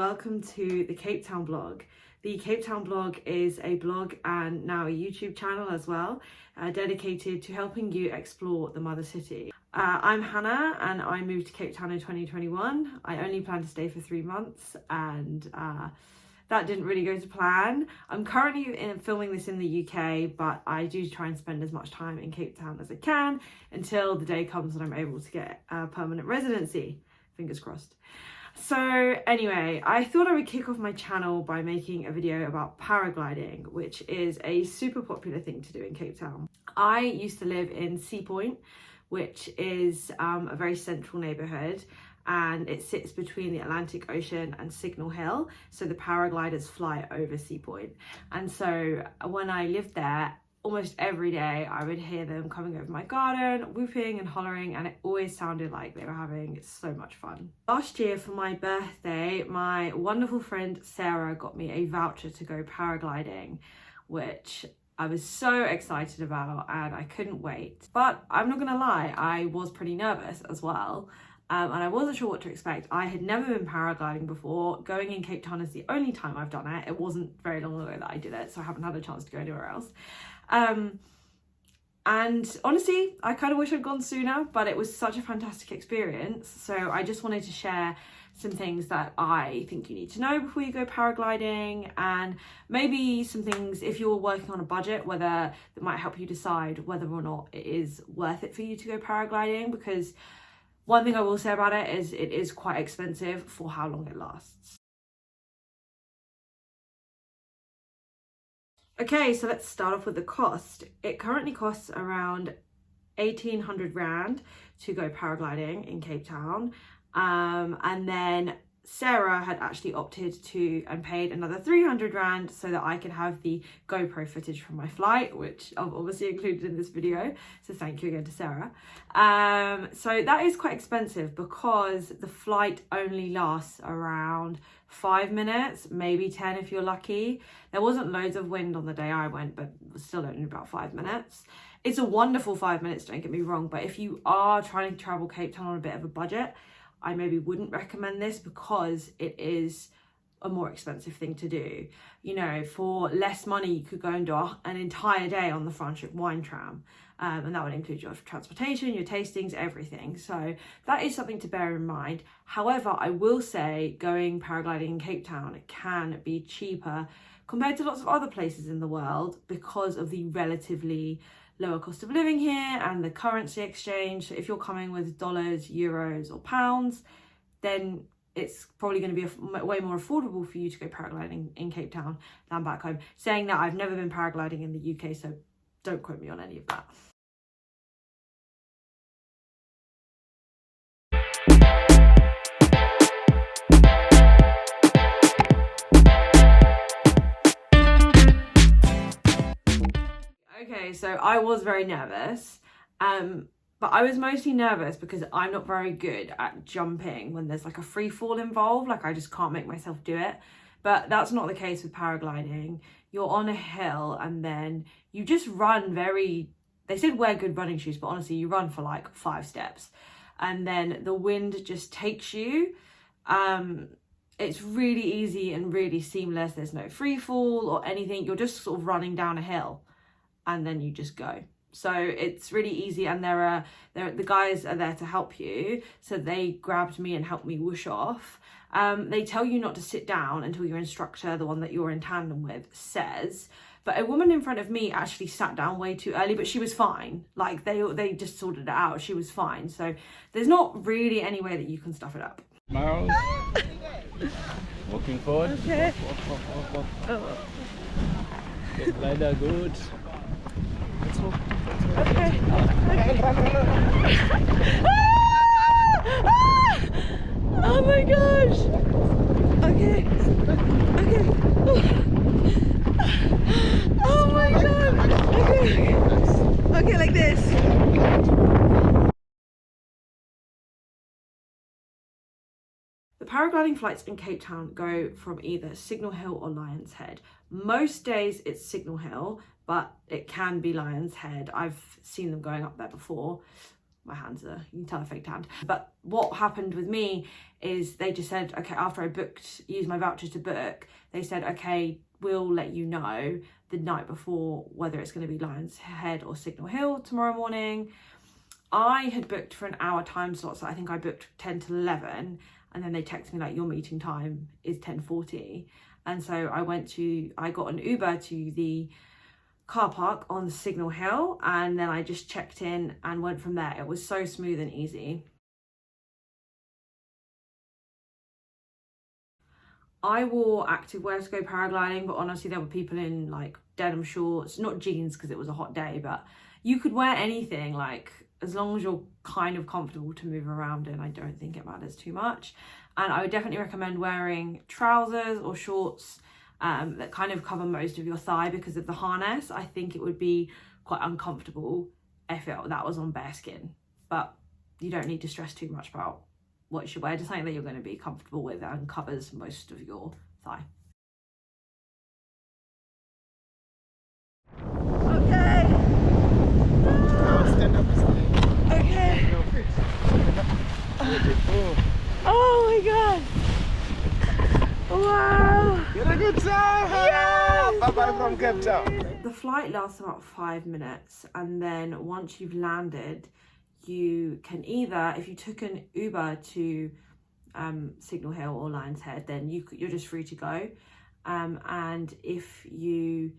welcome to the Cape Town blog. The Cape Town blog is a blog and now a YouTube channel as well, dedicated to helping you explore the mother city. I'm Hannah and I moved to Cape Town in 2021. I only planned to stay for 3 months and that didn't really go to plan. I'm currently filming this in the UK, but I do try and spend as much time in Cape Town as I can until the day comes when I'm able to get a permanent residency. Fingers crossed. So anyway, I thought I would kick off my channel by making a video about paragliding, which is a super popular thing to do in Cape Town. I used to live in Sea Point, which is a very central neighbourhood, and it sits between the Atlantic Ocean and Signal Hill, so the paragliders fly over Sea Point. And so when I lived there, almost every day I would hear them coming over my garden, whooping and hollering, and it always sounded like they were having so much fun. Last year for my birthday, my wonderful friend Sarah got me a voucher to go paragliding, which I was so excited about and I couldn't wait. But I'm not gonna lie, I was pretty nervous as well. And I wasn't sure what to expect. I had never been paragliding before. Going in Cape Town is the only time I've done it. It wasn't very long ago that I did it, so I haven't had a chance to go anywhere else. And honestly, I kind of wish I'd gone sooner, but it was such a fantastic experience. So I just wanted to share some things that I think you need to know before you go paragliding, and maybe some things if you're working on a budget, whether that might help you decide whether or not it is worth it for you to go paragliding, because one thing I will say about it is it is quite expensive for how long it lasts. Okay, so let's start off with the cost. It currently costs around 1,800 Rand to go paragliding in Cape Town. And then Sarah had actually opted to and paid another 300 Rand so that I could have the GoPro footage from my flight, which I've obviously included in this video. So thank you again to Sarah. So that is quite expensive because the flight only lasts around 5 minutes, maybe 10 if you're lucky. There wasn't loads of wind on the day I went, but still only about 5 minutes. It's a wonderful 5 minutes, don't get me wrong, but if you are trying to travel Cape Town on a bit of a budget, I maybe wouldn't recommend this because it is a more expensive thing to do. You know, for less money, you could go and do an entire day on the Franschhoek wine tram. And that would include your transportation, your tastings, everything. So that is something to bear in mind. However, I will say going paragliding in Cape Town can be cheaper compared to lots of other places in the world because of the relatively lower cost of living here and the currency exchange. So if you're coming with dollars, euros or pounds, then it's probably going to be way more affordable for you to go paragliding in Cape Town than back home. Saying that, I've never been paragliding in the UK, so don't quote me on any of that. Okay, so I was very nervous, but I was mostly nervous because I'm not very good at jumping when there's like a free fall involved. Like I just can't make myself do it. But that's not the case with paragliding. You're on a hill and then you just run they said wear good running shoes, but honestly you run for like 5 steps and then the wind just takes you. It's really easy and really seamless. There's no free fall or anything. You're just sort of running down a hill and then you just go. So it's really easy, and the guys are there to help you. So they grabbed me and helped me whoosh off. They tell you not to sit down until your instructor, the one that you're in tandem with, says. But a woman in front of me actually sat down way too early, but she was fine. Like they just sorted it out. She was fine. So there's not really any way that you can stuff it up. Miles, walking forward. Okay. Walk. Oh. Get leider good. Let's walk. Okay. Oh my gosh. Okay. Oh my god. Okay, like this. The paragliding flights in Cape Town go from either Signal Hill or Lion's Head. Most days it's Signal Hill, but it can be Lion's Head. I've seen them going up there before. my hands are, you can tell they're fake tanned. But what happened with me is they just said, okay, after I used my voucher to book, they said, okay, we'll let you know the night before whether it's going to be Lion's Head or Signal Hill tomorrow morning. I had booked for an hour time slot, so I think I booked 10 to 11, and then they texted me like, your meeting time is 10:40. And so I got an Uber to the car park on Signal Hill, and then I just checked in and went from there. It was so smooth and easy. I wore activewear to go paragliding, but honestly there were people in like denim shorts, not jeans because it was a hot day, but you could wear anything, like as long as you're kind of comfortable to move around in. I don't think it matters too much. And I would definitely recommend wearing trousers or shorts that kind of cover most of your thigh because of the harness. I think it would be quite uncomfortable if that was on bare skin, but you don't need to stress too much about what you should wear. Just something that you're going to be comfortable with and covers most of your thigh. Okay. Stand up. Okay. Oh my god. Wow. You had a good time. Yes. Bye-bye from Cape Town. The flight lasts about 5 minutes, and then once you've landed, you can either, if you took an Uber to Signal Hill or Lion's Head, then you're just free to go. And if you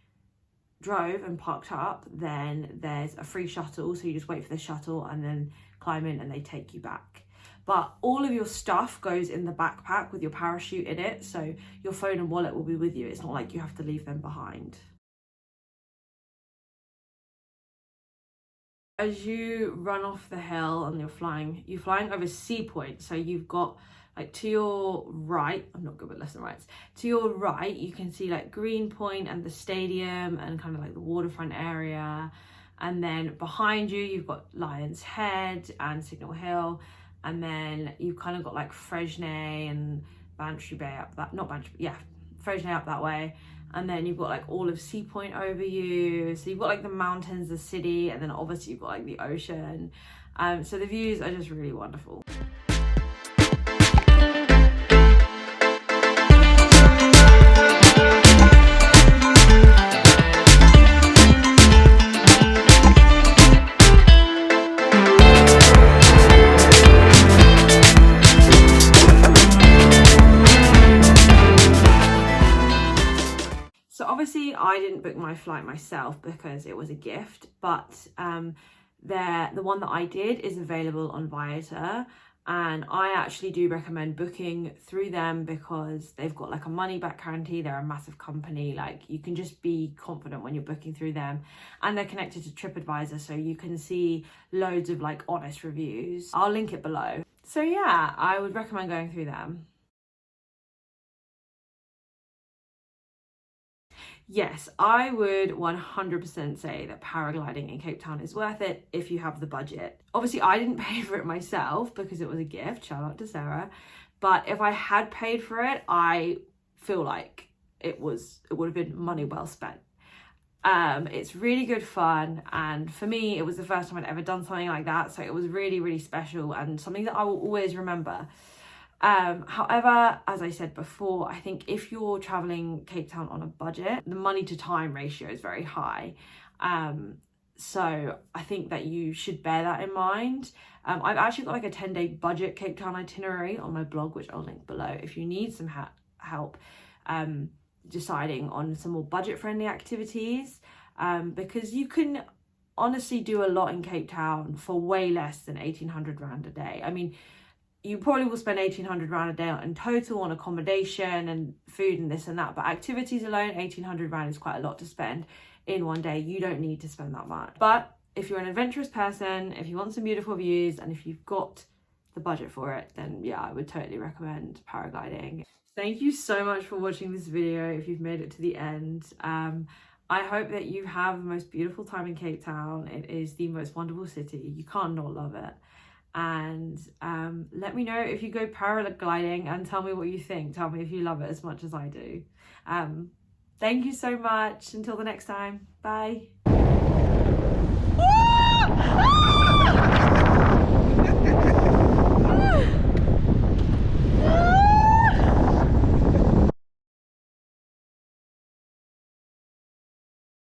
drove and parked up, then there's a free shuttle, so you just wait for the shuttle and then climb in and they take you back. But all of your stuff goes in the backpack with your parachute in it, so your phone and wallet will be with you. It's not like you have to leave them behind. As you run off the hill and you're flying over Sea Point, so you've got like to your right, I'm not good with left and rights, to your right you can see like Green Point and the stadium and kind of like the waterfront area, and then behind you you've got Lion's Head and Signal Hill, and then you've kind of got like Fresnay and Bantry Bay up that, not Bantry, yeah, Fresnay up that way. And then you've got like all of Sea Point over you. So you've got like the mountains, the city, and then obviously you've got like the ocean. So the views are just really wonderful. So obviously I didn't book my flight myself because it was a gift, but the one that I did is available on Viator, and I actually do recommend booking through them because they've got like a money back guarantee. They're a massive company, like you can just be confident when you're booking through them, and they're connected to TripAdvisor, so you can see loads of like honest reviews. I'll link it below. So yeah, I would recommend going through them. Yes, I would 100% say that paragliding in Cape Town is worth it if you have the budget. Obviously, I didn't pay for it myself because it was a gift, shout out to Sarah. But if I had paid for it, I feel like it would have been money well spent. It's really good fun, and for me, it was the first time I'd ever done something like that, so it was really, really special and something that I will always remember. However, as I said before, I think if you're traveling Cape Town on a budget, the money to time ratio is very high. So I think that you should bear that in mind. I've actually got like a 10-day budget Cape Town itinerary on my blog, which I'll link below if you need some help deciding on some more budget-friendly activities, because you can honestly do a lot in Cape Town for way less than 1,800 Rand a day. I mean, you probably will spend 1,800 Rand a day in total on accommodation and food and this and that, but activities alone, 1,800 Rand is quite a lot to spend in one day. You don't need to spend that much. But if you're an adventurous person, if you want some beautiful views, and if you've got the budget for it, then yeah, I would totally recommend paragliding. Thank you so much for watching this video if you've made it to the end. I hope that you have the most beautiful time in Cape Town. It is the most wonderful city. You can't not love it. And let me know if you go paragliding and tell me what you think. Tell me if you love it as much as I do. Thank you so much. Until the next time. Bye.